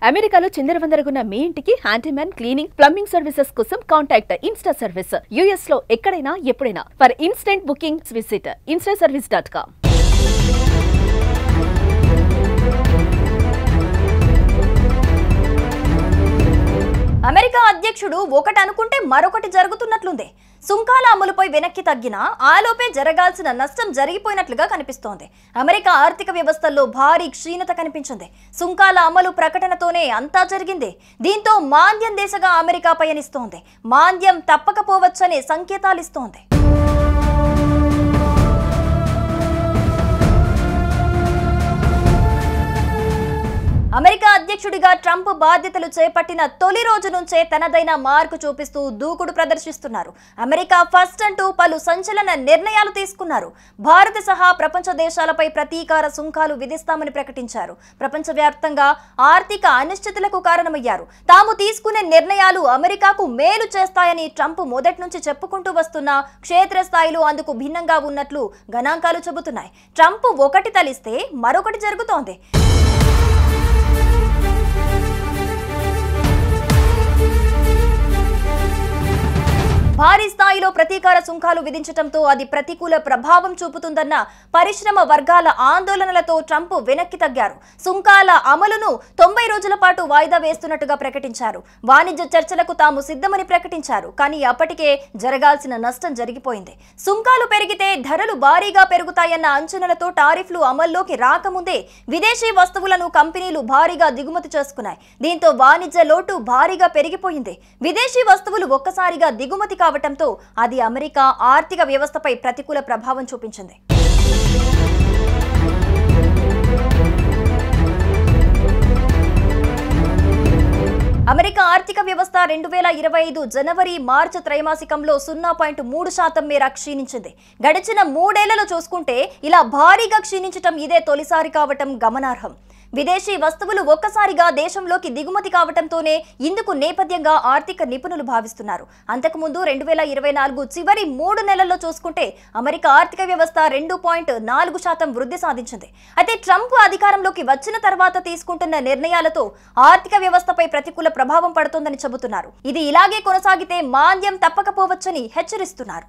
అమెరికాలో చిందరవందరగున్న మీ ఇంటికి handyman cleaning plumbing services కోసం కాంటాక్ట్ ఇన్స్టా సర్వీస్. యుఎస్ లో ఎక్కడైనా ఎప్పుడైనా. For instant bookings visit instaservice.com. America అధ్యక్షుడు ఒకటి అనుకుంటే మరొకటి జరుగుతున్నట్లుంది. సుంకాల అమలుపై వెనక్కి తగ్గినా ఆలోపే జరగాల్సిన నష్టం జరిగిపోయినట్లుగా కనిపిస్తోంది. అమెరికా ఆర్థిక వ్యవస్థల్లో భారీ క్షీణత కనిపించింది. సుంకాల అమలు ప్రకటనతోనే అంతా జరిగింది. దీంతో మాంద్యం దిశగా అమెరికా పయనిస్తోంది. మాంద్యం తప్పకపోవచ్చనే సంకేతాలిస్తోంది. అమెరికా అధ్యక్షుడిగా ట్రంప్ బాధ్యతలు చేపట్టిన తొలి రోజు నుంచే తనదైన మార్కు చూపిస్తూ దూకుడు ప్రదర్శిస్తున్నారు. అమెరికా ఫస్ట్ అంటూ పలు సంచలన నిర్ణయాలు తీసుకున్నారు. భారత్ సహా ప్రపంచ దేశాలపై ప్రతీకార సుంకాలు విధిస్తామని ప్రకటించారు. ప్రపంచవ్యాప్తంగా ఆర్థిక అనిశ్చితులకు కారణమయ్యారు. తాము తీసుకునే నిర్ణయాలు అమెరికాకు మేలు చేస్తాయని ట్రంప్ మొదటి నుంచి చెప్పుకుంటూ వస్తున్న క్షేత్రస్థాయిలో అందుకు భిన్నంగా ఉన్నట్లు గణాంకాలు చెబుతున్నాయి. ట్రంప్ ఒకటి తలిస్తే మరొకటి జరుగుతోంది. భారీ స్థాయిలో ప్రతీకార సుంకాలు విధించడంతో అది ప్రతికూల ప్రభావం చూపుతుందన్న పరిశ్రమ వర్గాల ఆందోళనలతో ట్రంప్ వెనక్కి తగ్గారు. సుంకాల అమలును 90 రోజుల పాటు వాయిదా వేస్తున్నట్టుగా ప్రకటించారు. వాణిజ్య చర్చలకు తాము సిద్ధమని ప్రకటించారు. కానీ అప్పటికే జరగాల్సిన నష్టం జరిగిపోయింది. సుంకాలు పెరిగితే ధరలు భారీగా పెరుగుతాయన్న అంచనాలతో టారిఫ్లు అమల్లోకి రాకముందే విదేశీ వస్తువులను కంపెనీలు భారీగా దిగుమతి చేసుకున్నాయి. దీంతో వాణిజ్య లోటు భారీగా పెరిగిపోయింది. విదేశీ వస్తువులు ఒక్కసారిగా దిగుమతి కావటంతో అది అమెరికా ఆర్థిక వ్యవస్థపై ప్రతికూల ప్రభావం చూపించింది. అమెరికా ఆర్థిక వ్యవస్థ 2025 జనవరి మార్చి త్రైమాసికంలో 0.3% మేర క్షీణించింది. గడిచిన 3 ఏళ్లలో చూసుకుంటే ఇలా భారీగా క్షీణించటం ఇదే తొలిసారి కావటం గమనార్హం. విదేశీ వస్తువులు ఒక్కసారిగా దేశంలోకి దిగుమతి కావటంతోనే ఇందుకు నేపథ్యంగా ఆర్థిక నిపుణులు భావిస్తున్నారు. అంతకుముందు 2024 చివరి 3 నెలల్లో చూసుకుంటే అమెరికా ఆర్థిక వ్యవస్థ 2.4% వృద్ధి సాధించింది. అయితే ట్రంప్ అధికారంలోకి వచ్చిన తర్వాత తీసుకుంటున్న నిర్ణయాలతో ఆర్థిక వ్యవస్థపై ప్రతికూల ప్రభావం పడుతోందని చెబుతున్నారు. ఇది ఇలాగే కొనసాగితే మాంద్యం తప్పకపోవచ్చని హెచ్చరిస్తున్నారు.